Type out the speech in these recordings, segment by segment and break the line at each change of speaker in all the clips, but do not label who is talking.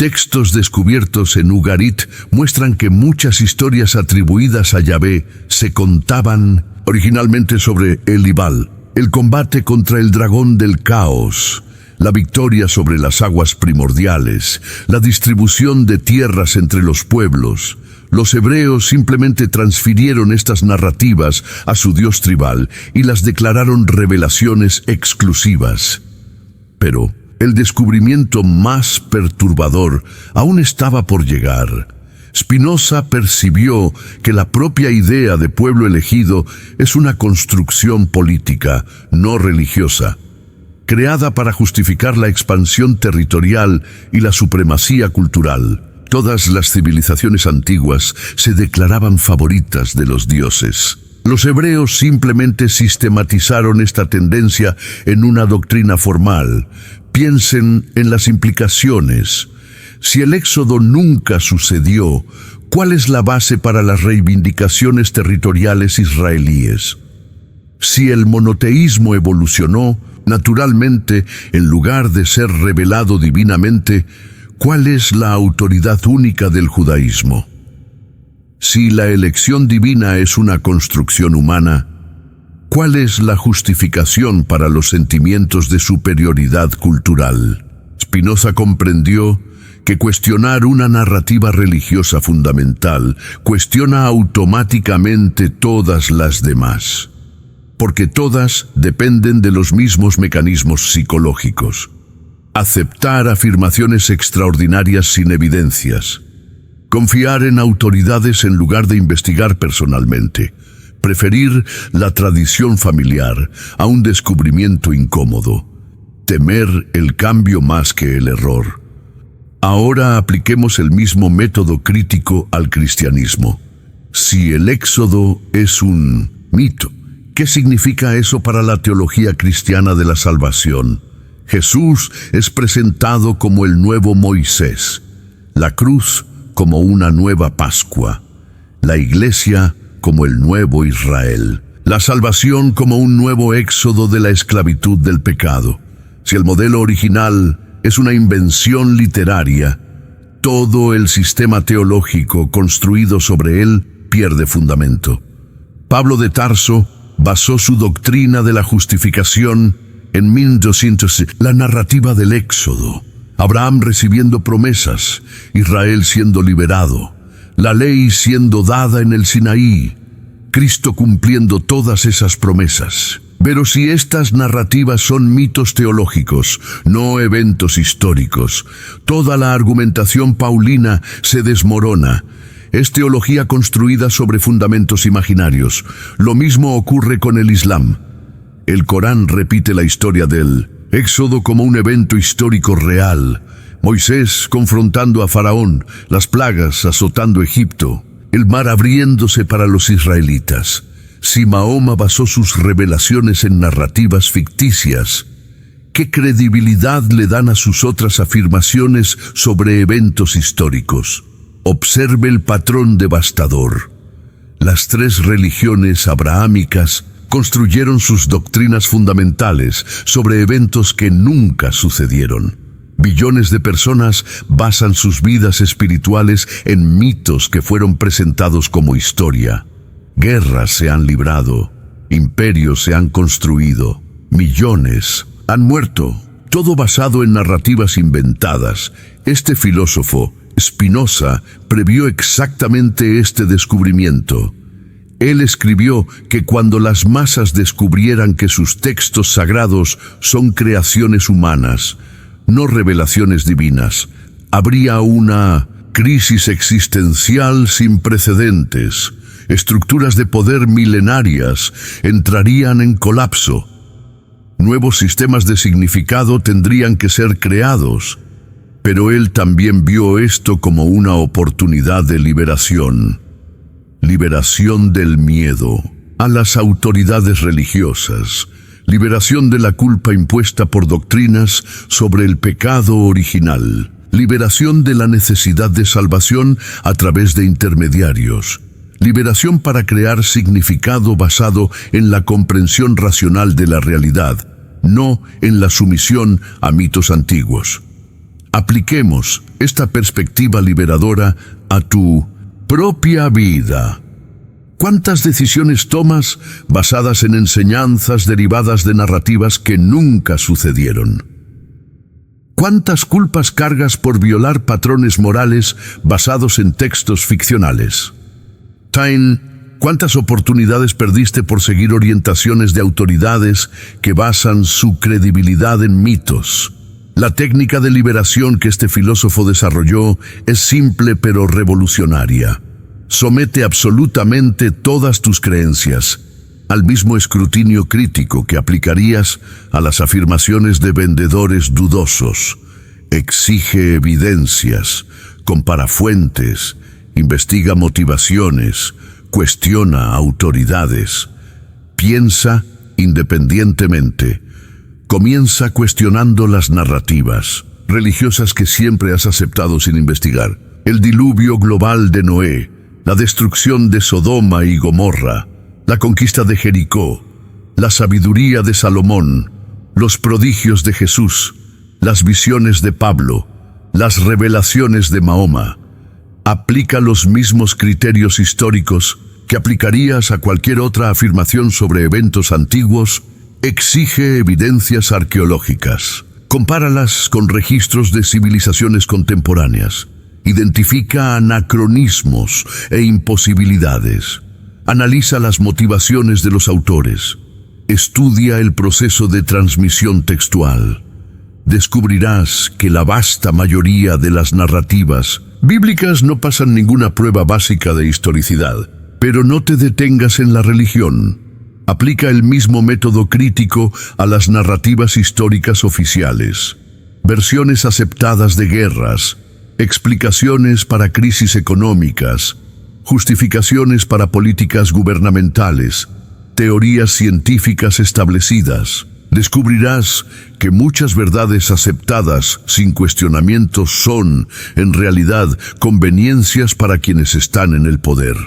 Textos descubiertos en Ugarit muestran que muchas historias atribuidas a Yahvé se contaban originalmente sobre Elibal, el combate contra el dragón del caos, la victoria sobre las aguas primordiales, la distribución de tierras entre los pueblos. Los hebreos simplemente transfirieron estas narrativas a su dios tribal y las declararon revelaciones exclusivas. Pero el descubrimiento más perturbador aún estaba por llegar. Spinoza percibió que la propia idea de pueblo elegido es una construcción política, no religiosa, creada para justificar la expansión territorial y la supremacía cultural. Todas las civilizaciones antiguas se declaraban favoritas de los dioses. Los hebreos simplemente sistematizaron esta tendencia en una doctrina formal. Piensen en las implicaciones. Si el éxodo nunca sucedió, ¿cuál es la base para las reivindicaciones territoriales israelíes? Si el monoteísmo evolucionó, naturalmente, en lugar de ser revelado divinamente, ¿cuál es la autoridad única del judaísmo? Si la elección divina es una construcción humana, ¿cuál es la justificación para los sentimientos de superioridad cultural? Spinoza comprendió que cuestionar una narrativa religiosa fundamental cuestiona automáticamente todas las demás, porque todas dependen de los mismos mecanismos psicológicos. Aceptar afirmaciones extraordinarias sin evidencias. Confiar en autoridades en lugar de investigar personalmente. Preferir la tradición familiar a un descubrimiento incómodo. Temer el cambio más que el error. Ahora apliquemos el mismo método crítico al cristianismo. Si el éxodo es un mito, ¿qué significa eso para la teología cristiana de la salvación? Jesús es presentado como el nuevo Moisés, la cruz como una nueva Pascua, la Iglesia como el nuevo Israel, la salvación como un nuevo éxodo de la esclavitud del pecado. Si el modelo original es una invención literaria, todo el sistema teológico construido sobre él pierde fundamento. Pablo de Tarso basó su doctrina de la justificación en 1200, la narrativa del Éxodo. Abraham recibiendo promesas, Israel siendo liberado, la ley siendo dada en el Sinaí, Cristo cumpliendo todas esas promesas. Pero si estas narrativas son mitos teológicos, no eventos históricos, toda la argumentación paulina se desmorona. Es teología construida sobre fundamentos imaginarios. Lo mismo ocurre con el Islam. El Corán repite la historia del Éxodo como un evento histórico real. Moisés confrontando a Faraón, las plagas azotando Egipto, el mar abriéndose para los israelitas. Si Mahoma basó sus revelaciones en narrativas ficticias, ¿qué credibilidad le dan a sus otras afirmaciones sobre eventos históricos? Observe el patrón devastador. Las tres religiones abrahámicas construyeron sus doctrinas fundamentales sobre eventos que nunca sucedieron. Billones de personas basan sus vidas espirituales en mitos que fueron presentados como historia. Guerras se han librado, imperios se han construido, millones han muerto, todo basado en narrativas inventadas. Este filósofo, Spinoza, previó exactamente este descubrimiento. Él escribió que cuando las masas descubrieran que sus textos sagrados son creaciones humanas, no revelaciones divinas, habría una crisis existencial sin precedentes. Estructuras de poder milenarias entrarían en colapso. Nuevos sistemas de significado tendrían que ser creados. Pero él también vio esto como una oportunidad de liberación. Liberación del miedo a las autoridades religiosas. Liberación de la culpa impuesta por doctrinas sobre el pecado original. Liberación de la necesidad de salvación a través de intermediarios. Liberación para crear significado basado en la comprensión racional de la realidad, no en la sumisión a mitos antiguos. Apliquemos esta perspectiva liberadora a tu propia vida. ¿Cuántas decisiones tomas basadas en enseñanzas derivadas de narrativas que nunca sucedieron? ¿Cuántas culpas cargas por violar patrones morales basados en textos ficcionales? ¿Cuántas oportunidades perdiste por seguir orientaciones de autoridades que basan su credibilidad en mitos? La técnica de liberación que este filósofo desarrolló es simple pero revolucionaria. Somete absolutamente todas tus creencias al mismo escrutinio crítico que aplicarías a las afirmaciones de vendedores dudosos. Exige evidencias, compara fuentes, investiga motivaciones, cuestiona autoridades, piensa independientemente. Comienza cuestionando las narrativas religiosas que siempre has aceptado sin investigar. El diluvio global de Noé, la destrucción de Sodoma y Gomorra, la conquista de Jericó, la sabiduría de Salomón, los prodigios de Jesús, las visiones de Pablo, las revelaciones de Mahoma. Aplica los mismos criterios históricos que aplicarías a cualquier otra afirmación sobre eventos antiguos. Exige evidencias arqueológicas. Compáralas con registros de civilizaciones contemporáneas. Identifica anacronismos e imposibilidades. Analiza las motivaciones de los autores. Estudia el proceso de transmisión textual. Descubrirás que la vasta mayoría de las narrativas bíblicas no pasan ninguna prueba básica de historicidad. Pero no te detengas en la religión. Aplica el mismo método crítico a las narrativas históricas oficiales. Versiones aceptadas de guerras, explicaciones para crisis económicas, justificaciones para políticas gubernamentales, teorías científicas establecidas. Descubrirás que muchas verdades aceptadas sin cuestionamiento son, en realidad, conveniencias para quienes están en el poder.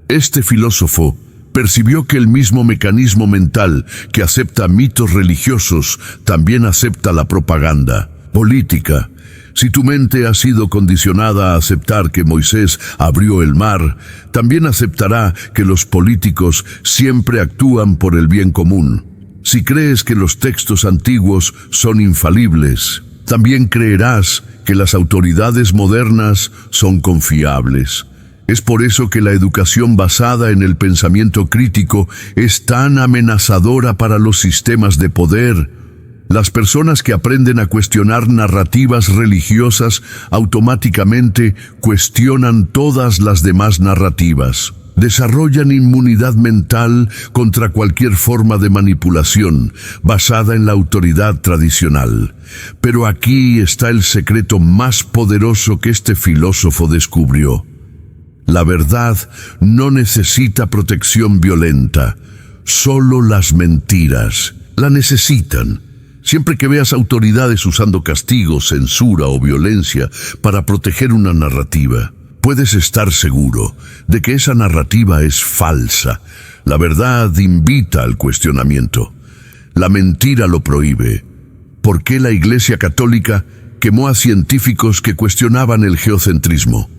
Este filósofo percibió que el mismo mecanismo mental que acepta mitos religiosos también acepta la propaganda política. Si tu mente ha sido condicionada a aceptar que Moisés abrió el mar, también aceptará que los políticos siempre actúan por el bien común. Si crees que los textos antiguos son infalibles, también creerás que las autoridades modernas son confiables. Es por eso que la educación basada en el pensamiento crítico es tan amenazadora para los sistemas de poder. Las personas que aprenden a cuestionar narrativas religiosas automáticamente cuestionan todas las demás narrativas. Desarrollan inmunidad mental contra cualquier forma de manipulación basada en la autoridad tradicional. Pero aquí está el secreto más poderoso que este filósofo descubrió. La verdad no necesita protección violenta, solo las mentiras la necesitan. Siempre que veas autoridades usando castigo, censura o violencia para proteger una narrativa, puedes estar seguro de que esa narrativa es falsa. La verdad invita al cuestionamiento. La mentira lo prohíbe. ¿Por qué la Iglesia Católica quemó a científicos que cuestionaban el geocentrismo?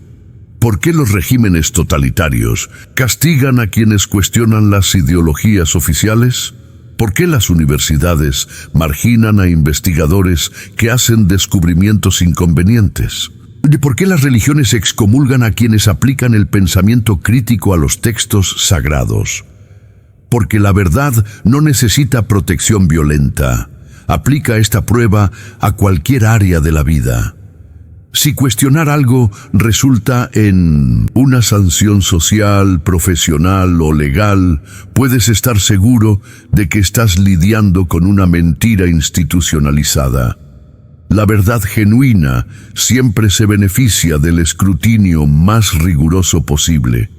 ¿Por qué los regímenes totalitarios castigan a quienes cuestionan las ideologías oficiales? ¿Por qué las universidades marginan a investigadores que hacen descubrimientos inconvenientes? ¿Y por qué las religiones excomulgan a quienes aplican el pensamiento crítico a los textos sagrados? Porque la verdad no necesita protección violenta. Aplica esta prueba a cualquier área de la vida. Si cuestionar algo resulta en una sanción social, profesional o legal, puedes estar seguro de que estás lidiando con una mentira institucionalizada. La verdad genuina siempre se beneficia del escrutinio más riguroso posible.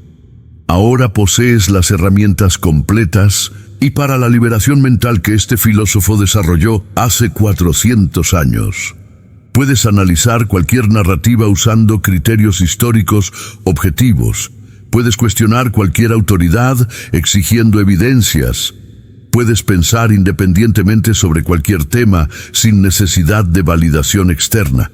Ahora posees las herramientas completas y para la liberación mental que este filósofo desarrolló hace 400 años. Puedes analizar cualquier narrativa usando criterios históricos objetivos. Puedes cuestionar cualquier autoridad exigiendo evidencias. Puedes pensar independientemente sobre cualquier tema sin necesidad de validación externa.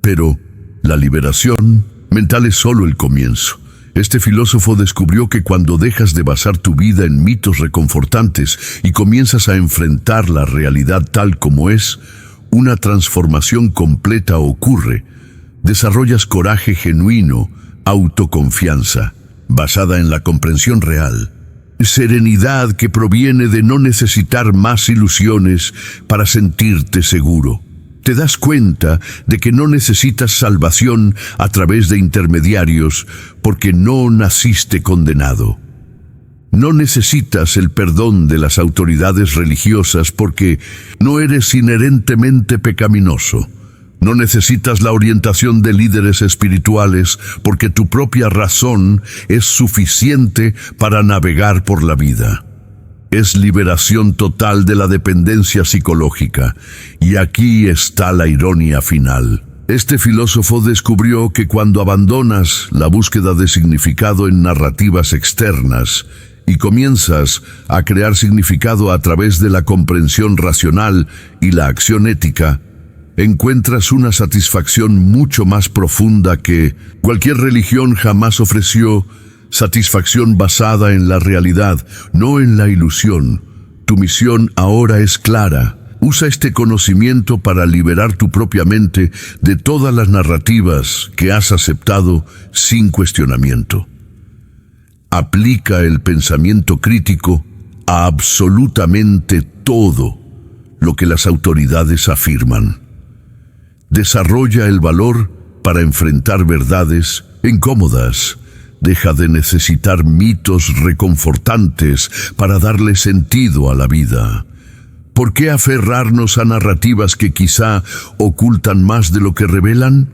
Pero la liberación mental es solo el comienzo. Este filósofo descubrió que cuando dejas de basar tu vida en mitos reconfortantes y comienzas a enfrentar la realidad tal como es, una transformación completa ocurre. Desarrollas coraje genuino, autoconfianza, basada en la comprensión real, serenidad que proviene de no necesitar más ilusiones para sentirte seguro. Te das cuenta de que no necesitas salvación a través de intermediarios porque no naciste condenado. No necesitas el perdón de las autoridades religiosas porque no eres inherentemente pecaminoso. No necesitas la orientación de líderes espirituales porque tu propia razón es suficiente para navegar por la vida. Es liberación total de la dependencia psicológica, y aquí está la ironía final. Este filósofo descubrió que cuando abandonas la búsqueda de significado en narrativas externas y comienzas a crear significado a través de la comprensión racional y la acción ética, encuentras una satisfacción mucho más profunda que cualquier religión jamás ofreció. Satisfacción basada en la realidad, no en la ilusión. Tu misión ahora es clara. Usa este conocimiento para liberar tu propia mente de todas las narrativas que has aceptado sin cuestionamiento. Aplica el pensamiento crítico a absolutamente todo lo que las autoridades afirman. Desarrolla el valor para enfrentar verdades incómodas. Deja de necesitar mitos reconfortantes para darle sentido a la vida. ¿Por qué aferrarnos a narrativas que quizá ocultan más de lo que revelan?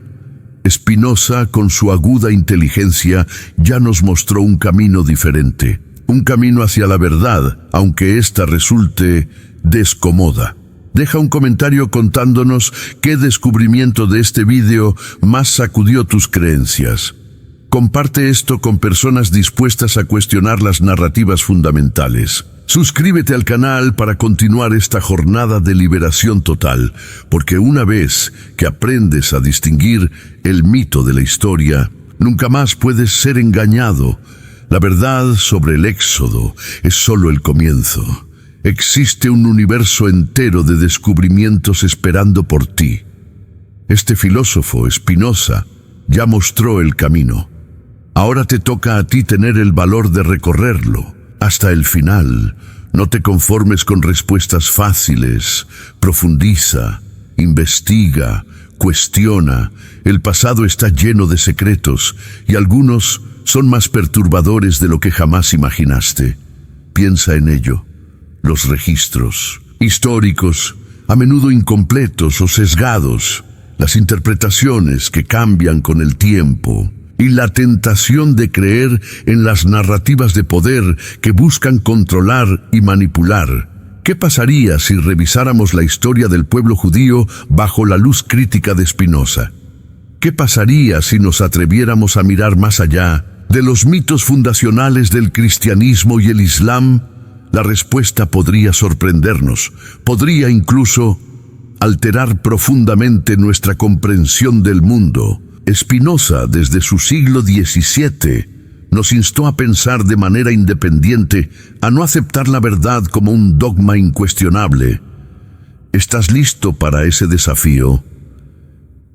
Spinoza, con su aguda inteligencia, ya nos mostró un camino diferente. Un camino hacia la verdad, aunque ésta resulte descomoda. Deja un comentario contándonos qué descubrimiento de este video más sacudió tus creencias. Comparte esto con personas dispuestas a cuestionar las narrativas fundamentales. Suscríbete al canal para continuar esta jornada de liberación total, porque una vez que aprendes a distinguir el mito de la historia, nunca más puedes ser engañado. La verdad sobre el Éxodo es solo el comienzo. Existe un universo entero de descubrimientos esperando por ti. Este filósofo, Spinoza, ya mostró el camino. Ahora te toca a ti tener el valor de recorrerlo hasta el final. No te conformes con respuestas fáciles. Profundiza, investiga, cuestiona. El pasado está lleno de secretos y algunos son más perturbadores de lo que jamás imaginaste. Piensa en ello. Los registros históricos, a menudo incompletos o sesgados, las interpretaciones que cambian con el tiempo, y la tentación de creer en las narrativas de poder que buscan controlar y manipular. ¿Qué pasaría si revisáramos la historia del pueblo judío bajo la luz crítica de Spinoza? ¿Qué pasaría si nos atreviéramos a mirar más allá de los mitos fundacionales del cristianismo y el islam? La respuesta podría sorprendernos, podría incluso alterar profundamente nuestra comprensión del mundo. Spinoza, desde su siglo XVII, nos instó a pensar de manera independiente, a no aceptar la verdad como un dogma incuestionable. ¿Estás listo para ese desafío?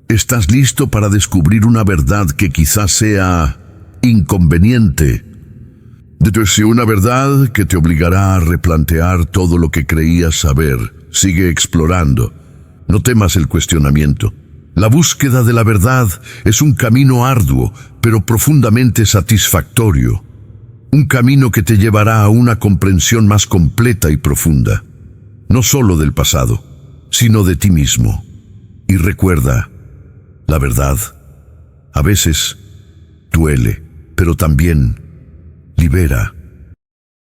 ¿Estás listo para descubrir una verdad que quizás sea inconveniente? Deduce una verdad que te obligará a replantear todo lo que creías saber. Sigue explorando. No temas el cuestionamiento. La búsqueda de la verdad es un camino arduo, pero profundamente satisfactorio. Un camino que te llevará a una comprensión más completa y profunda, no solo del pasado, sino de ti mismo. Y recuerda, la verdad a veces duele, pero también libera.